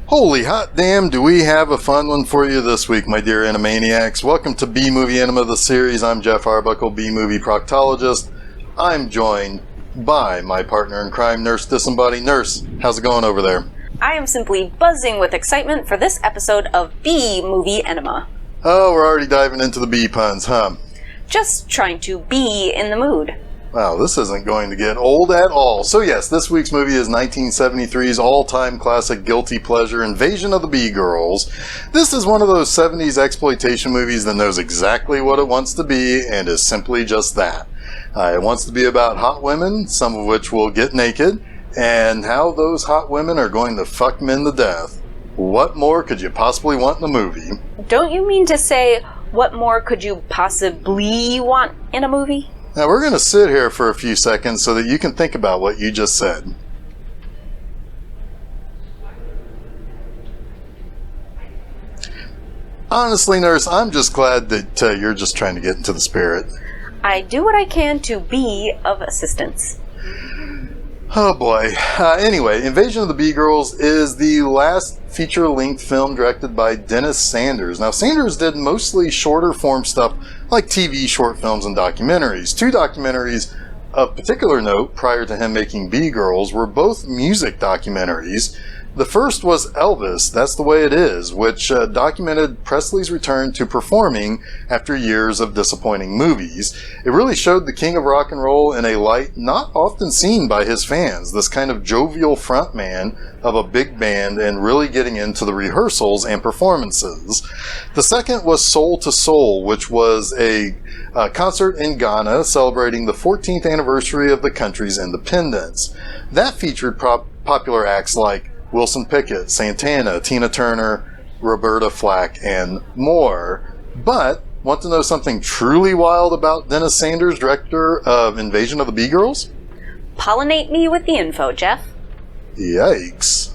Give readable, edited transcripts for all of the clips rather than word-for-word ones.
Holy hot damn, do we have a fun one for you this week, my dear Animaniacs. Welcome to B-Movie Enema, the series. I'm Jeff Arbuckle, B-Movie Proctologist. I'm joined by my partner in crime, Nurse Disembodied. Nurse, how's it going over there? I am simply buzzing with excitement for this episode of B-Movie Enema. Oh, we're already diving into the B puns, huh? Just trying to be in the mood. Wow, this isn't going to get old at all. So yes, this week's movie is 1973's all-time classic guilty pleasure, Invasion of the B-Girls. This is one of those 70s exploitation movies that knows exactly what it wants to be and is simply just that. It wants to be about hot women, some of which will get naked, and how those hot women are going to fuck men to death. What more could you possibly want in a movie? Don't you mean to say, what more could you possibly want in a movie? Now we're going to sit here for a few seconds so that you can think about what you just said. Honestly, Nurse, I'm just glad that you're just trying to get into the spirit. I do what I can to be of assistance. Oh boy. Anyway, Invasion of the B-Girls is the last feature-length film directed by Dennis Sanders. Now, Sanders did mostly shorter form stuff like TV, short films, and documentaries. Two documentaries of particular note prior to him making B-Girls were both music documentaries. The first was Elvis, That's the Way It Is, which documented Presley's return to performing after years of disappointing movies. It really showed the king of rock and roll in a light not often seen by his fans, this kind of jovial frontman of a big band and really getting into the rehearsals and performances. The second was Soul to Soul, which was a concert in Ghana celebrating the 14th anniversary of the country's independence. That featured popular acts like Wilson Pickett, Santana, Tina Turner, Roberta Flack, and more. But, want to know something truly wild about Dennis Sanders, director of Invasion of the B-Girls? Pollinate me with the info, Jeff. Yikes.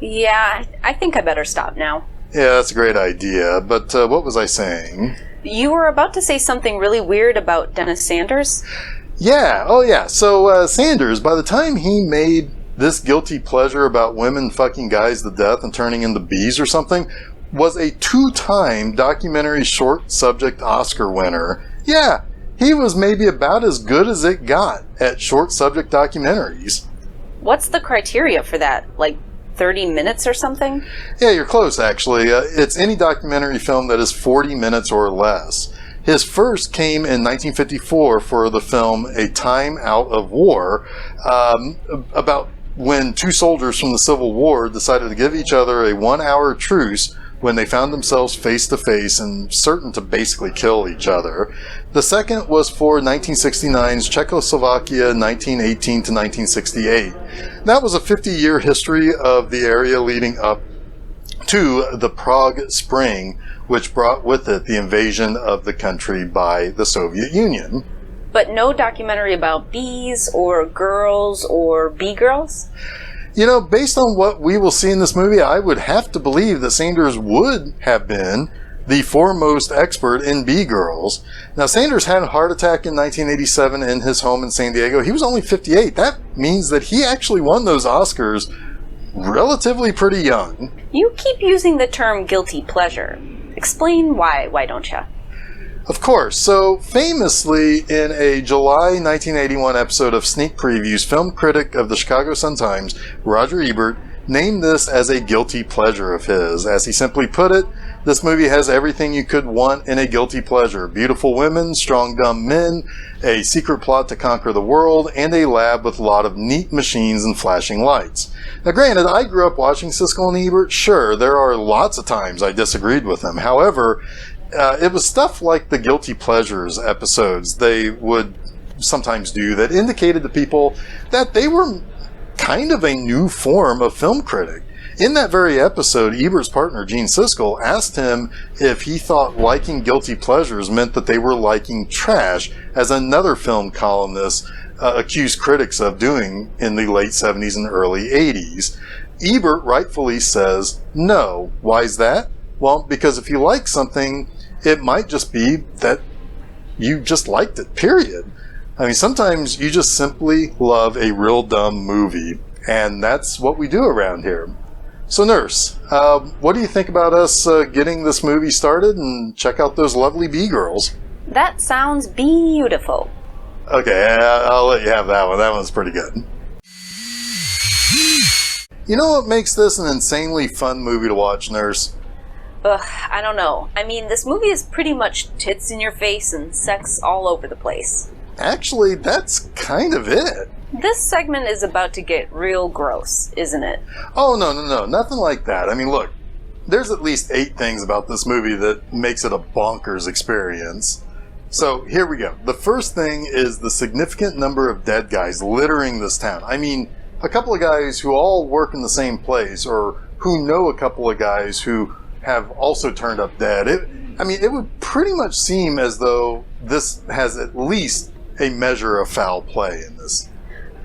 Yeah, I think I better stop now. Yeah, that's a great idea, but what was I saying? You were about to say something really weird about Dennis Sanders? Yeah, oh yeah. So Sanders, by the time he made this guilty pleasure about women fucking guys to death and turning into bees or something, was a 2-time documentary short subject Oscar winner. Yeah, he was maybe about as good as it got at short subject documentaries. What's the criteria for that? Like 30 minutes or something? Yeah, you're close actually. It's any documentary film that is 40 minutes or less. His first came in 1954 for the film A Time Out of War, about when two soldiers from the Civil War decided to give each other a 1-hour truce when they found themselves face to face and certain to basically kill each other. The second was for 1969's Czechoslovakia 1918 to 1968. That was a 50-year history of the area leading up to the Prague Spring, which brought with it the invasion of the country by the Soviet Union. But no documentary about bees or girls or B-Girls? You know, based on what we will see in this movie, I would have to believe that Sanders would have been the foremost expert in B-Girls. Now, Sanders had a heart attack in 1987 in his home in San Diego. He was only 58. That means that he actually won those Oscars relatively pretty young. You keep using the term guilty pleasure. Explain why don't you? Of course. So, famously, in a July 1981 episode of Sneak Previews, film critic of the Chicago Sun-Times, Roger Ebert, named this as a guilty pleasure of his. As he simply put it, this movie has everything you could want in a guilty pleasure. Beautiful women, strong dumb men, a secret plot to conquer the world, and a lab with a lot of neat machines and flashing lights. Now granted, I grew up watching Siskel and Ebert. Sure, there are lots of times I disagreed with them. However, it was stuff like the Guilty Pleasures episodes they would sometimes do that indicated to people that they were kind of a new form of film critic. In that very episode, Ebert's partner, Gene Siskel, asked him if he thought liking guilty pleasures meant that they were liking trash, as another film columnist accused critics of doing in the late 70s and early 80s. Ebert rightfully says, no. Why is that? Well, because if you like something, it might just be that you just liked it, period. I mean, sometimes you just simply love a real dumb movie, and that's what we do around here. So, Nurse, what do you think about us getting this movie started and check out those lovely B-girls? That sounds beautiful. Okay, I'll let you have that one. That one's pretty good. You know what makes this an insanely fun movie to watch, Nurse? Ugh, I don't know. I mean, this movie is pretty much tits in your face and sex all over the place. Actually, that's kind of it. This segment is about to get real gross, isn't it? Oh, no, nothing like that. I mean, look, there's at least 8 things about this movie that makes it a bonkers experience. So, here we go. The first thing is the significant number of dead guys littering this town. I mean, a couple of guys who all work in the same place, or who know a couple of guys who have also turned up dead. It would pretty much seem as though this has at least a measure of foul play in this.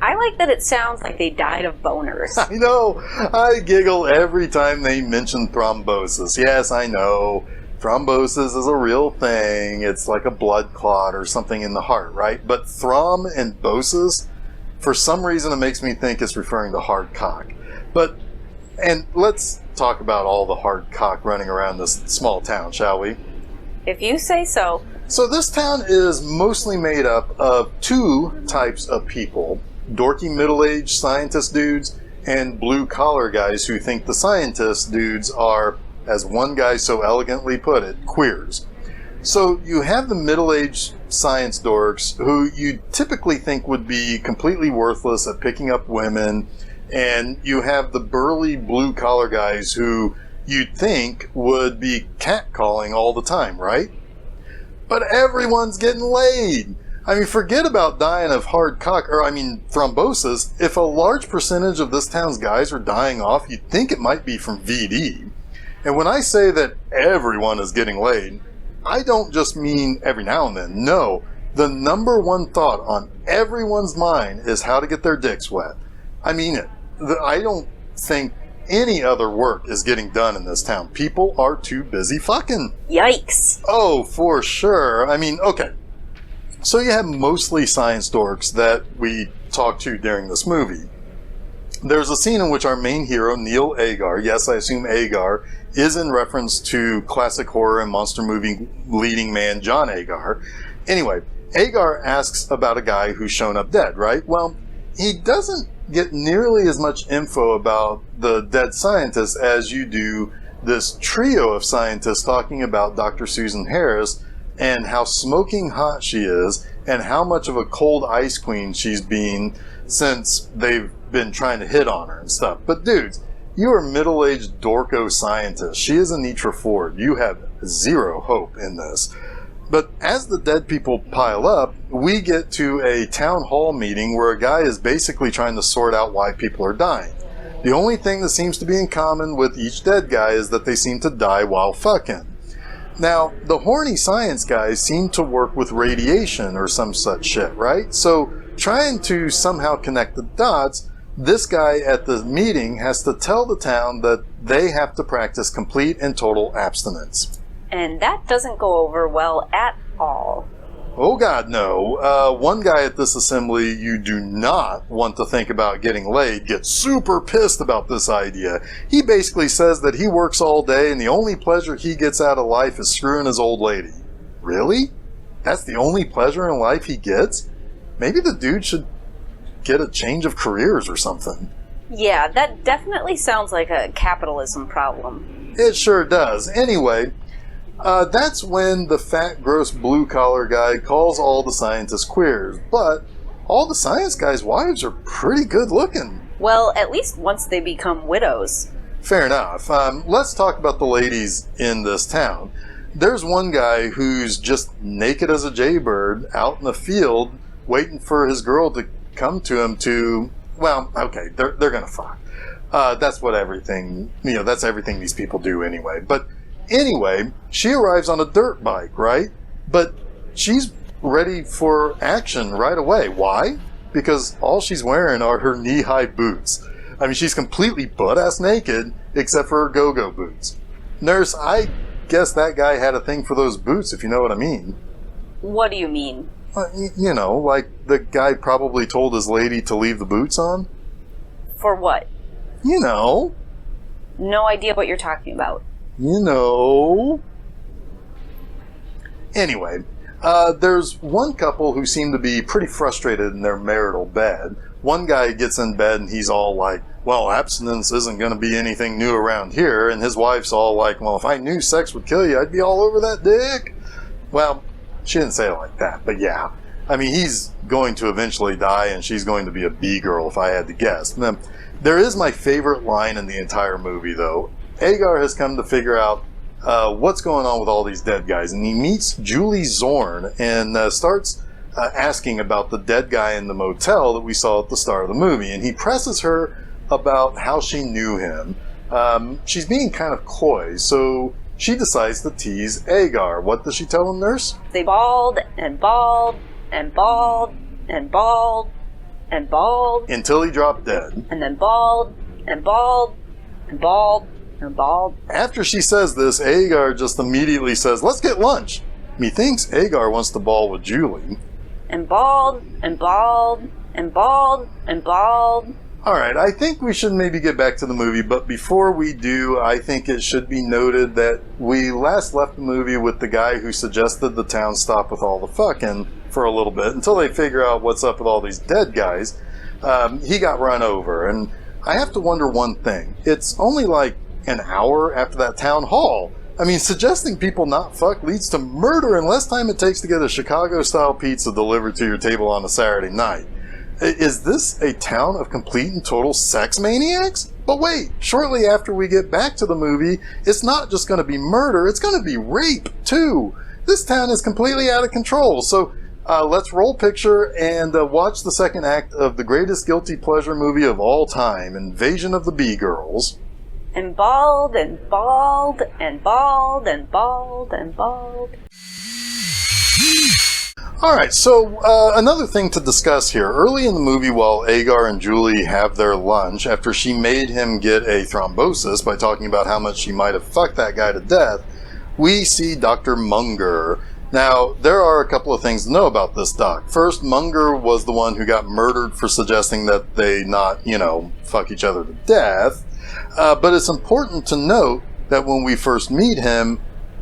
I like that it sounds like they died of boners. I know. I giggle every time they mention thrombosis. Yes, I know. Thrombosis is a real thing. It's like a blood clot or something in the heart, right? But throm and bosis, for some reason it makes me think it's referring to hard cock. And let's talk about all the hard cock running around this small town, shall we? If you say so. So this town is mostly made up of 2 types of people. Dorky middle-aged scientist dudes and blue-collar guys who think the scientist dudes are, as one guy so elegantly put it, queers. So you have the middle-aged science dorks who you typically think would be completely worthless at picking up women, and you have the burly blue-collar guys who you'd think would be catcalling all the time, right? But everyone's getting laid. I mean, forget about dying of thrombosis. If a large percentage of this town's guys are dying off, you'd think it might be from VD. And when I say that everyone is getting laid, I don't just mean every now and then. No, the number one thought on everyone's mind is how to get their dicks wet. I mean it. I don't think any other work is getting done in this town. People are too busy fucking. Yikes. Oh, for sure. I mean, okay. So you have mostly science dorks that we talk to during this movie. There's a scene in which our main hero, Neil Agar, yes, I assume Agar, is in reference to classic horror and monster movie leading man John Agar. Anyway, Agar asks about a guy who's shown up dead, right? Well, he doesn't get nearly as much info about the dead scientist as you do this trio of scientists talking about Dr. Susan Harris and how smoking hot she is and how much of a cold ice queen she's been since they've been trying to hit on her and stuff. But dudes, you are middle-aged dorko scientists. She is Anitra Ford. You have zero hope in this. But as the dead people pile up, we get to a town hall meeting where a guy is basically trying to sort out why people are dying. The only thing that seems to be in common with each dead guy is that they seem to die while fucking. Now, the horny science guys seem to work with radiation or some such shit, right? So, trying to somehow connect the dots, this guy at the meeting has to tell the town that they have to practice complete and total abstinence. And that doesn't go over well at all. Oh God, no. One guy at this assembly you do not want to think about getting laid gets super pissed about this idea. He basically says that he works all day and the only pleasure he gets out of life is screwing his old lady. Really? That's the only pleasure in life he gets? Maybe the dude should get a change of careers or something. Yeah, that definitely sounds like a capitalism problem. It sure does. Anyway, that's when the fat, gross, blue-collar guy calls all the scientists queers. But all the science guys' wives are pretty good-looking. Well, at least once they become widows. Fair enough. Let's talk about the ladies in this town. There's one guy who's just naked as a jaybird out in the field waiting for his girl to come to him to, well, okay, they're gonna fuck. That's what everything, that's everything these people do anyway. But anyway, she arrives on a dirt bike, right? But she's ready for action right away. Why? Because all she's wearing are her knee-high boots. I mean, she's completely butt-ass naked except for her go-go boots. Nurse, I guess that guy had a thing for those boots, if you know what I mean. What do you mean? You know, like the guy probably told his lady to leave the boots on. For what? You know. No idea what you're talking about. You know. Anyway, there's one couple who seem to be pretty frustrated in their marital bed. One guy gets in bed and he's all like, well, abstinence isn't going to be anything new around here. And his wife's all like, well, if I knew sex would kill you, I'd be all over that dick. Well, she didn't say it like that, but yeah. I mean, he's going to eventually die and she's going to be a B-girl if I had to guess. Now, there is my favorite line in the entire movie, though. Agar has come to figure out what's going on with all these dead guys, and he meets Julie Zorn and starts asking about the dead guy in the motel that we saw at the start of the movie, and he presses her about how she knew him. She's being kind of coy, so she decides to tease Agar. What does she tell him, nurse? They bald and bald and bald and bald and bald until he dropped dead. And then bald and bald and bald and bald. After she says this, Agar just immediately says, let's get lunch. Methinks Agar wants to ball with Julie. And bald and bald and bald and bald. Alright, I think we should maybe get back to the movie, but before we do, I think it should be noted that we last left the movie with the guy who suggested the town stop with all the fucking for a little bit, until they figure out what's up with all these dead guys. He got run over, and I have to wonder one thing. It's only like an hour after that town hall. I mean, suggesting people not fuck leads to murder in less time it takes to get a Chicago-style pizza delivered to your table on a Saturday night. Is this a town of complete and total sex maniacs? But wait, shortly after we get back to the movie, it's not just going to be murder, it's going to be rape, too. This town is completely out of control, so let's roll picture and watch the second act of the greatest guilty pleasure movie of all time, Invasion of the B-Girls. And bald and bald and bald and bald and bald. Alright, so another thing to discuss here. Early in the movie, while Agar and Julie have their lunch, after she made him get a thrombosis by talking about how much she might have fucked that guy to death, we see Dr. Munger. Now, there are a couple of things to know about this doc. First, Munger was the one who got murdered for suggesting that they not, fuck each other to death. But it's important to note that when we first meet him,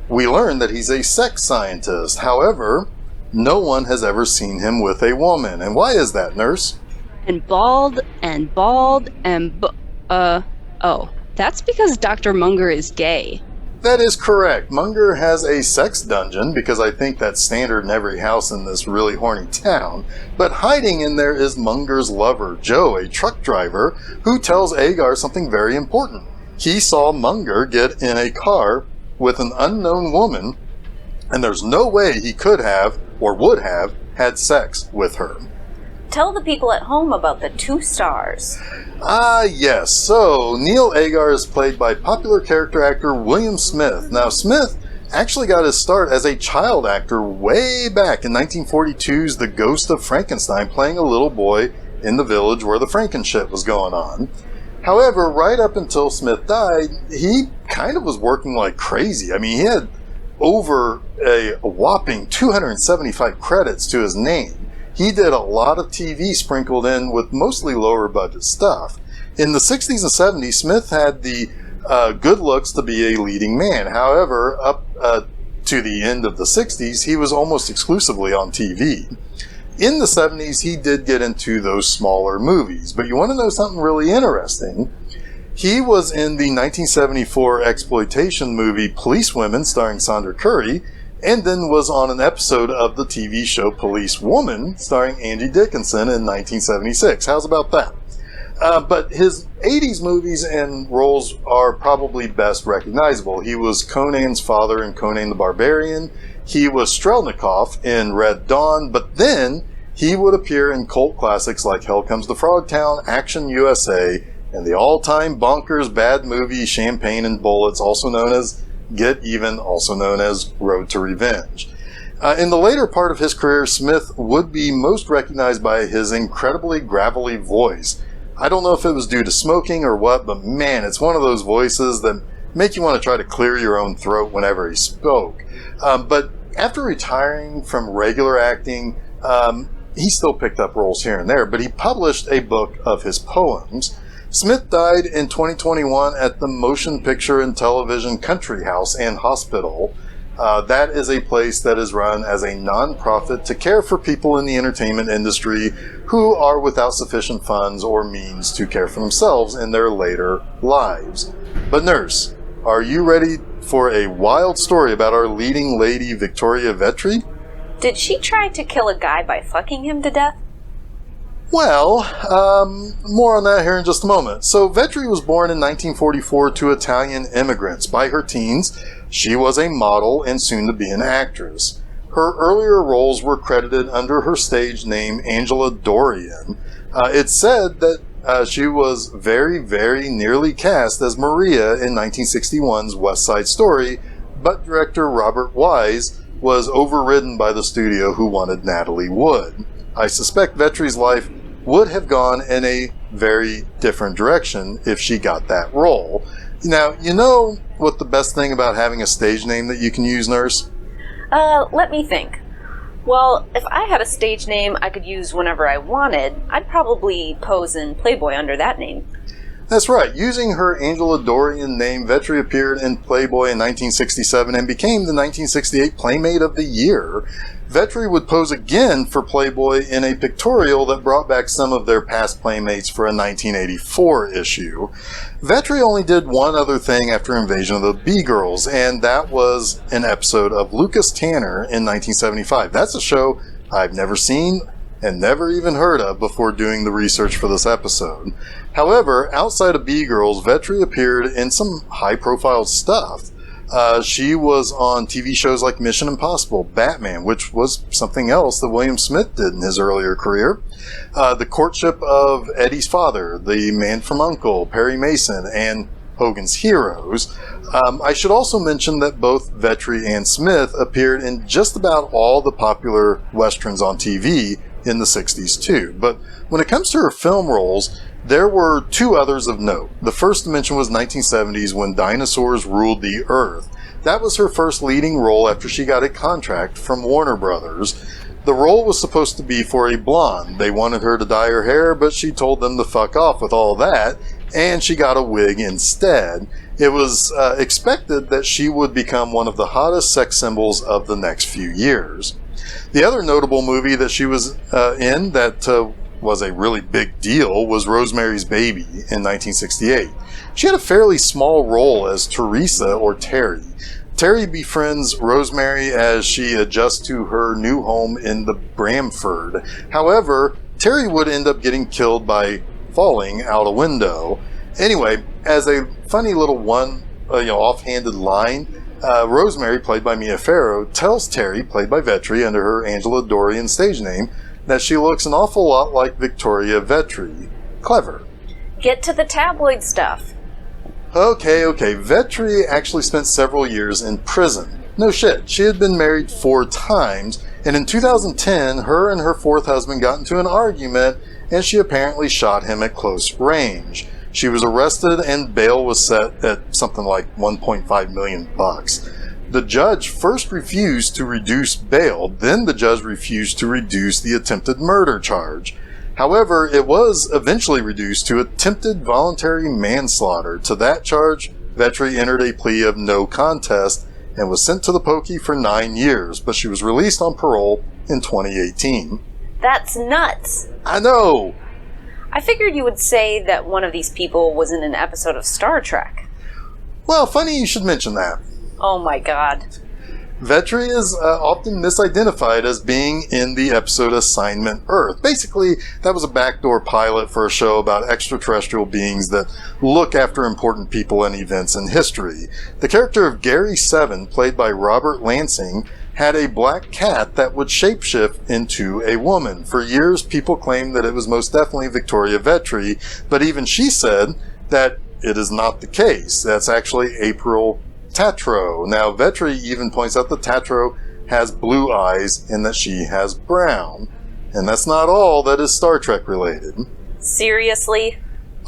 we learn that he's a sex scientist. However, no one has ever seen him with a woman. And why is that, nurse? And bald and bald and oh, that's because Dr. Munger is gay. That is correct. Munger has a sex dungeon, because I think that's standard in every house in this really horny town. But hiding in there is Munger's lover, Joe, a truck driver, who tells Agar something very important. He saw Munger get in a car with an unknown woman, and there's no way he could have, or would have, had sex with her. Tell the people at home about the 2 stars. Yes. So, Neil Agar is played by popular character actor William Smith. Now, Smith actually got his start as a child actor way back in 1942's The Ghost of Frankenstein, playing a little boy in the village where the Frankenshit was going on. However, right up until Smith died, he kind of was working like crazy. I mean, he had over a whopping 275 credits to his name. He did a lot of TV sprinkled in with mostly lower budget stuff. In the 60s and 70s, Smith had the good looks to be a leading man. However, up to the end of the 60s, he was almost exclusively on TV. In the 70s, he did get into those smaller movies. But you want to know something really interesting? He was in the 1974 exploitation movie Police Women, starring Sandra Curry, and then was on an episode of the TV show Police Woman, starring Angie Dickinson in 1976. How's about that? But his 80s movies and roles are probably best recognizable. He was Conan's father in Conan the Barbarian. He was Strelnikov in Red Dawn, but then he would appear in cult classics like Hell Comes to Frogtown, Action USA, and the all-time bonkers bad movie Champagne and Bullets, also known as Get Even, also known as Road to Revenge. In the later part of his career, Smith would be most recognized by his incredibly gravelly voice. I don't know if it was due to smoking or what, but man, it's one of those voices that make you want to try to clear your own throat whenever he spoke. But after retiring from regular acting, He still picked up roles here and there, but he published a book of his poems. Smith died in 2021 at the Motion Picture and Television Country House and Hospital. That is a place that is run as a non-profit to care for people in the entertainment industry who are without sufficient funds or means to care for themselves in their later lives. But nurse, are you ready for a wild story about our leading lady, Victoria Vetri? Did she try to kill a guy by fucking him to death? Well, more on that here in just a moment. So, Vetri was born in 1944 to Italian immigrants. By her teens, she was a model and soon to be an actress. Her earlier roles were credited under her stage name Angela Dorian. It's said that she was very, very nearly cast as Maria in 1961's West Side Story, but director Robert Wise was overridden by the studio who wanted Natalie Wood. I suspect Vetri's life would have gone in a very different direction if she got that role. Now, you know what the best thing about having a stage name that you can use, nurse? Let me think. Well, if I had a stage name I could use whenever I wanted, I'd probably pose in Playboy under that name. That's right. Using her Angela Dorian name, Vetri appeared in Playboy in 1967 and became the 1968 Playmate of the Year. Vetri would pose again for Playboy in a pictorial that brought back some of their past Playmates for a 1984 issue. Vetri only did one other thing after Invasion of the B-Girls, and that was an episode of Lucas Tanner in 1975. That's a show I've never seen and never even heard of before doing the research for this episode. However, outside of B-Girls, Vetri appeared in some high-profile stuff. She was on TV shows like Mission Impossible, Batman, which was something else that William Smith did in his earlier career, The Courtship of Eddie's Father, The Man from U.N.C.L.E., Perry Mason, and Hogan's Heroes. I should also mention that both Vetri and Smith appeared in just about all the popular westerns on TV in the 60s too. But when it comes to her film roles, there were two others of note. The first to mention was 1970s when Dinosaurs Ruled the Earth. That was her first leading role after she got a contract from Warner Brothers. The role was supposed to be for a blonde. They wanted her to dye her hair, but she told them to fuck off with all that, and she got a wig instead. It was expected that she would become one of the hottest sex symbols of the next few years. The other notable movie that she was in that was a really big deal was Rosemary's Baby in 1968. She had a fairly small role as Teresa or Terry. Terry befriends Rosemary as she adjusts to her new home in the Bramford. However, Terry would end up getting killed by falling out a window. Anyway, as a funny little offhanded line, Rosemary, played by Mia Farrow, tells Terry, played by Vetri under her Angela Dorian stage name, that she looks an awful lot like Victoria Vetri. Clever. Get to the tabloid stuff. Okay. Vetri actually spent several years in prison. No shit, she had been married 4 times, and in 2010, her and her 4th husband got into an argument, and she apparently shot him at close range. She was arrested and bail was set at something like $1.5 million. The judge first refused to reduce bail, then the judge refused to reduce the attempted murder charge. However, it was eventually reduced to attempted voluntary manslaughter. To that charge, Vetri entered a plea of no contest and was sent to the pokey for 9 years, but she was released on parole in 2018. That's nuts. I know! I figured you would say that one of these people was in an episode of Star Trek. Well, funny you should mention that. Oh my god. Vetri is often misidentified as being in the episode Assignment Earth. Basically, that was a backdoor pilot for a show about extraterrestrial beings that look after important people and events in history. The character of Gary Seven, played by Robert Lansing, had a black cat that would shapeshift into a woman. For years, people claimed that it was most definitely Victoria Vetri, but even she said that it is not the case. That's actually April Tatro. Now, Vetri even points out that Tatro has blue eyes and that she has brown. And that's not all that is Star Trek related. Seriously?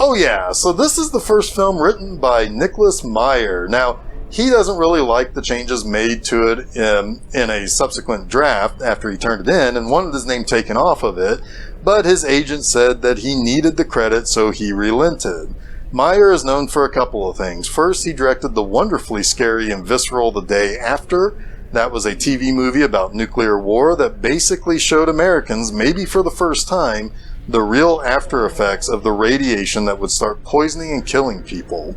Oh yeah, so this is the first film written by Nicholas Meyer. Now, He doesn't really like the changes made to it in a subsequent draft after he turned it in and wanted his name taken off of it, but his agent said that he needed the credit, so he relented. Meyer is known for a couple of things. First, he directed the wonderfully scary and visceral The Day After. That was a TV movie about nuclear war that basically showed Americans, maybe for the first time, the real after effects of the radiation that would start poisoning and killing people.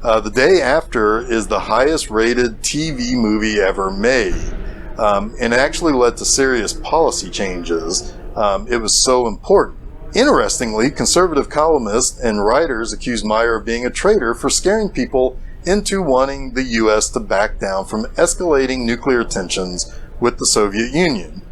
The Day After is the highest rated TV movie ever made, and it actually led to serious policy changes. It was so important. Interestingly, conservative columnists and writers accused Meyer of being a traitor for scaring people into wanting the U.S. to back down from escalating nuclear tensions with the Soviet Union.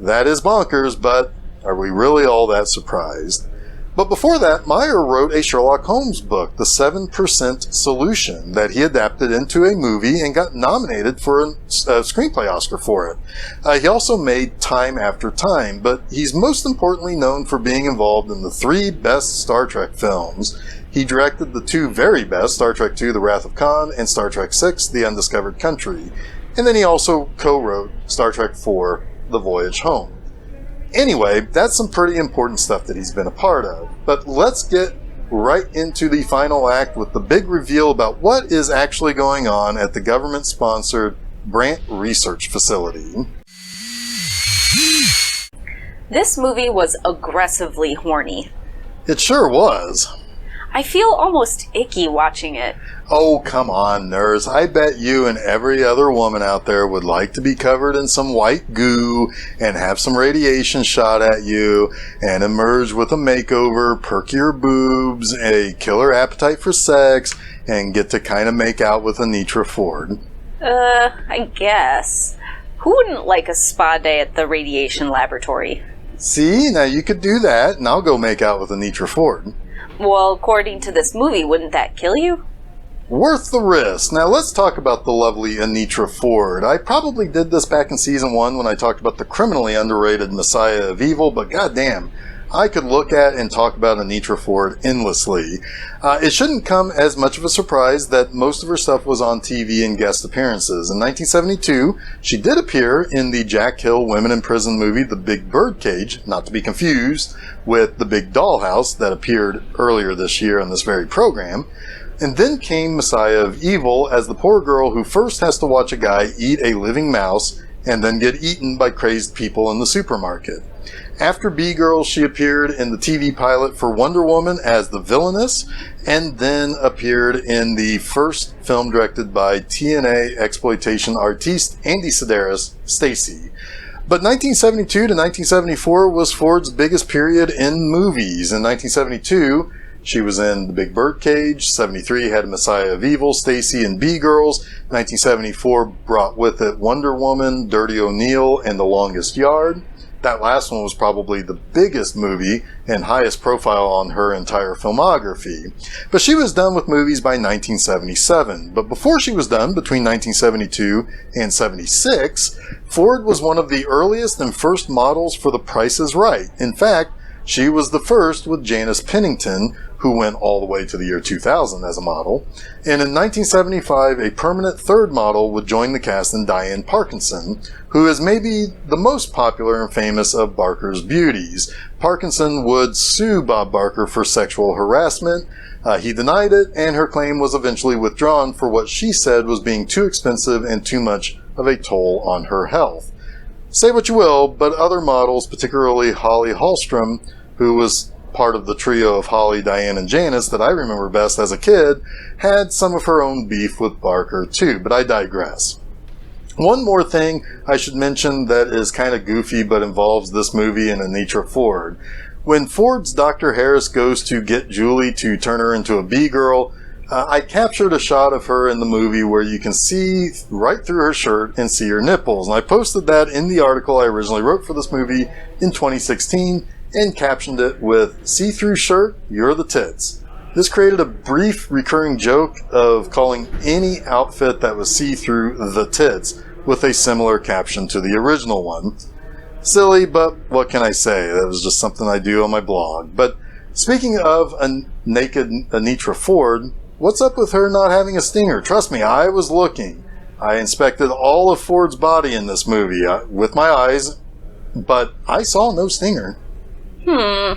That is bonkers, but are we really all that surprised? But before that, Meyer wrote a Sherlock Holmes book, The 7% Solution, that he adapted into a movie and got nominated for a screenplay Oscar for it. He also made Time After Time, but he's most importantly known for being involved in the 3 best Star Trek films. He directed the 2 very best, Star Trek II, The Wrath of Khan, and Star Trek VI, The Undiscovered Country. And then he also co-wrote Star Trek IV, The Voyage Home. Anyway, that's some pretty important stuff that he's been a part of. But let's get right into the final act with the big reveal about what is actually going on at the government-sponsored Brant Research Facility. This movie was aggressively horny. It sure was. I feel almost icky watching it. Oh, come on, nurse. I bet you and every other woman out there would like to be covered in some white goo and have some radiation shot at you and emerge with a makeover, perk your boobs, a killer appetite for sex, and get to kind of make out with Anitra Ford. I guess. Who wouldn't like a spa day at the radiation laboratory? See, now you could do that, and I'll go make out with Anitra Ford. Well, according to this movie, wouldn't that kill you? Worth the risk. Now let's talk about the lovely Anitra Ford. I probably did this back in season 1 when I talked about the criminally underrated Messiah of Evil, but goddamn, I could look at and talk about Anitra Ford endlessly. It shouldn't come as much of a surprise that most of her stuff was on TV and guest appearances. In 1972, she did appear in the Jack Hill Women in Prison movie The Big Birdcage, not to be confused with The Big Dollhouse that appeared earlier this year on this very program. And then came Messiah of Evil as the poor girl who first has to watch a guy eat a living mouse and then get eaten by crazed people in the supermarket. After B-Girls, she appeared in the TV pilot for Wonder Woman as the villainess, and then appeared in the first film directed by TNA exploitation artiste Andy Sedaris, Stacy. But 1972 to 1974 was Ford's biggest period in movies. In 1972, she was in The Big Birdcage. 73 had Messiah of Evil, Stacy, and B-Girls. 1974 brought with it Wonder Woman, Dirty O'Neill, and The Longest Yard. That last one was probably the biggest movie and highest profile on her entire filmography. But she was done with movies by 1977. But before she was done, between 1972 and 76, Ford was one of the earliest and first models for The Price is Right. In fact, she was the first with Janice Pennington, who went all the way to the year 2000 as a model. And in 1975, a permanent third model would join the cast in Diane Parkinson, who is maybe the most popular and famous of Barker's beauties. Parkinson would sue Bob Barker for sexual harassment. He denied it, and her claim was eventually withdrawn for what she said was being too expensive and too much of a toll on her health. Say what you will, but other models, particularly Holly Hallstrom, who was part of the trio of Holly, Diane, and Janice that I remember best as a kid, had some of her own beef with Barker too, but I digress. One more thing I should mention that is kind of goofy but involves this movie and Anitra Ford. When Ford's Dr. Harris goes to get Julie to turn her into a B-girl, I captured a shot of her in the movie where you can see right through her shirt and see her nipples, and I posted that in the article I originally wrote for this movie in 2016 and captioned it with, "See-through shirt, you're the tits." This created a brief recurring joke of calling any outfit that was see-through the tits with a similar caption to the original one. Silly, but what can I say? That was just something I do on my blog. But speaking of a naked Anitra Ford, What's up with her not having a stinger? Trust me, I was looking. I inspected all of Ford's body in this movie with my eyes, but I saw no stinger. Now,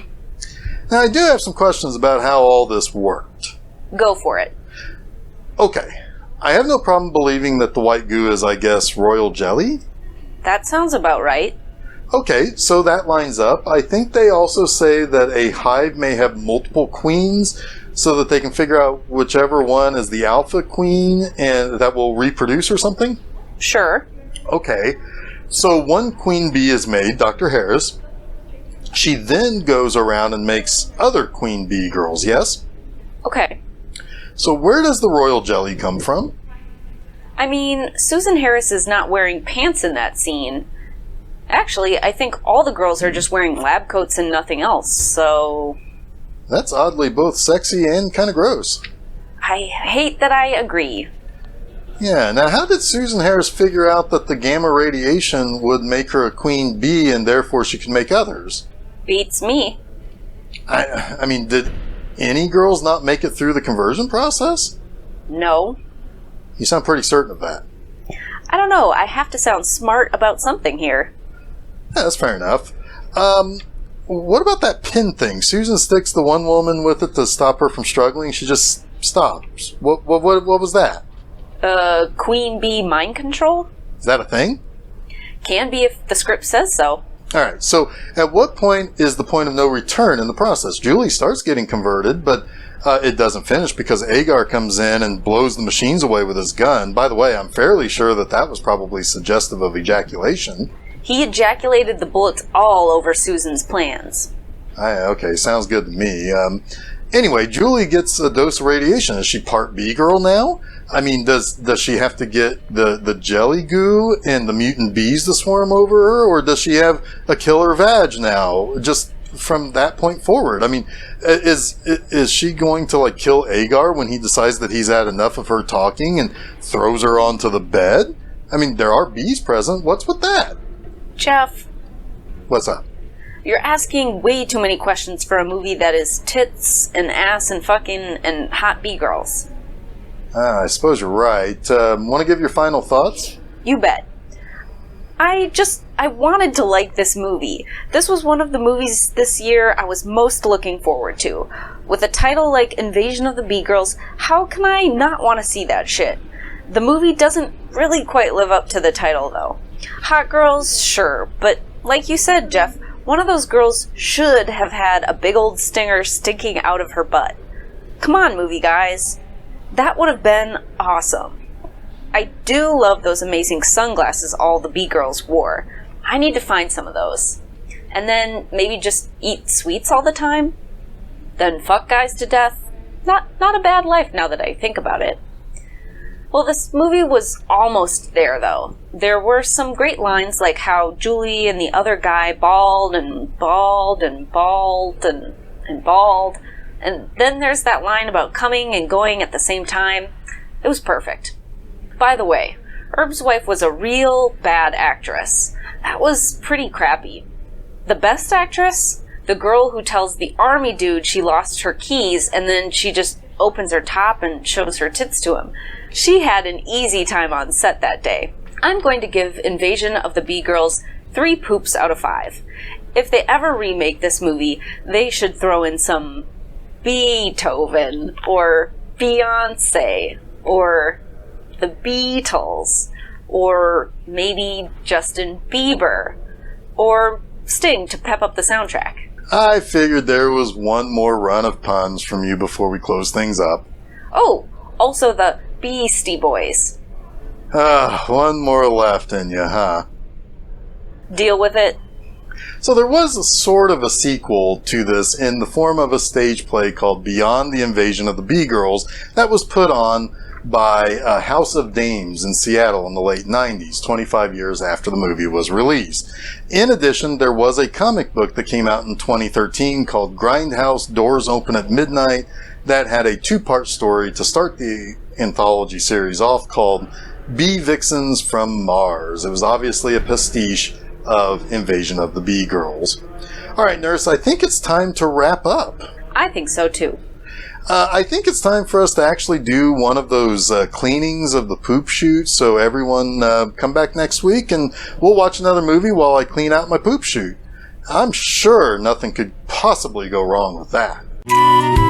I do have some questions about how all this worked. Go for it. Okay. I have no problem believing that the white goo is, I guess, royal jelly? That sounds about right. Okay, so that lines up. I think they also say that a hive may have multiple queens so that they can figure out whichever one is the alpha queen and that will reproduce or something? Sure. Okay, so one queen bee is made, Dr. Harris. She then goes around and makes other queen bee girls, yes? Okay. So where does the royal jelly come from? I mean, Susan Harris is not wearing pants in that scene. Actually, I think all the girls are just wearing lab coats and nothing else, so... That's oddly both sexy and kind of gross. I hate that I agree. Yeah, now how did Susan Harris figure out that the gamma radiation would make her a queen bee and therefore she could make others? Beats me. I mean, did any girls not make it through the conversion process? No. You sound pretty certain of that. I don't know, I have to sound smart about something here. Yeah, that's fair enough. What about that pin thing? Susan sticks the one woman with it to stop her from struggling. She just stops. What was that? Queen bee mind control? Is that a thing? Can be if the script says so. Alright, so at what point is the point of no return in the process? Julie starts getting converted, but it doesn't finish because Agar comes in and blows the machines away with his gun. By the way, I'm fairly sure that was probably suggestive of ejaculation. He ejaculated the bullets all over Susan's plans. Okay, sounds good to me. Anyway, Julie gets a dose of radiation. Is she part B girl now? I mean, does she have to get the jelly goo and the mutant bees to swarm over her, or does she have a killer vag now? Just from that point forward, I mean, is she going to like kill Agar when he decides that he's had enough of her talking and throws her onto the bed? I mean, there are bees present. What's with that? Jeff. What's up? You're asking way too many questions for a movie that is tits and ass and fucking and hot bee girls. I suppose you're right. Want to give your final thoughts? You bet. I wanted to like this movie. This was one of the movies this year I was most looking forward to. With a title like Invasion of the Bee-Girls, how can I not want to see that shit? The movie doesn't really quite live up to the title, though. Hot girls, sure, but like you said, Jeff, one of those girls should have had a big old stinger sticking out of her butt. Come on, movie guys. That would have been awesome. I do love those amazing sunglasses all the B-girls wore. I need to find some of those. And then maybe just eat sweets all the time? Then fuck guys to death? Not a bad life now that I think about it. Well, this movie was almost there, though. There were some great lines like how Julie and the other guy bawled and bawled and bawled and bawled. And then there's that line about coming and going at the same time. It was perfect. By the way, Herb's wife was a real bad actress. That was pretty crappy. The best actress? The girl who tells the army dude she lost her keys and then she just opens her top and shows her tits to him. She had an easy time on set that day. I'm going to give Invasion of the Bee-Girls 3 poops out of 5. If they ever remake this movie, they should throw in some Beethoven, or Beyonce, or the Beatles, or maybe Justin Bieber, or Sting to pep up the soundtrack. I figured there was one more run of puns from you before we close things up. Oh, also the Beastie Boys. One more left in you, huh? Deal with it. So there was a sort of a sequel to this in the form of a stage play called Beyond the Invasion of the Bee-Girls that was put on by House of Dames in Seattle in the late 90s, 25 years after the movie was released. In addition, there was a comic book that came out in 2013 called Grindhouse Doors Open at Midnight that had a 2-part story to start the anthology series off called Bee Vixens from Mars. It was obviously a pastiche of Invasion of the Bee-Girls. Alright, Nurse, I think it's time to wrap up. I think so too. I think it's time for us to actually do one of those cleanings of the poop chute. So everyone come back next week and we'll watch another movie while I clean out my poop chute. I'm sure nothing could possibly go wrong with that.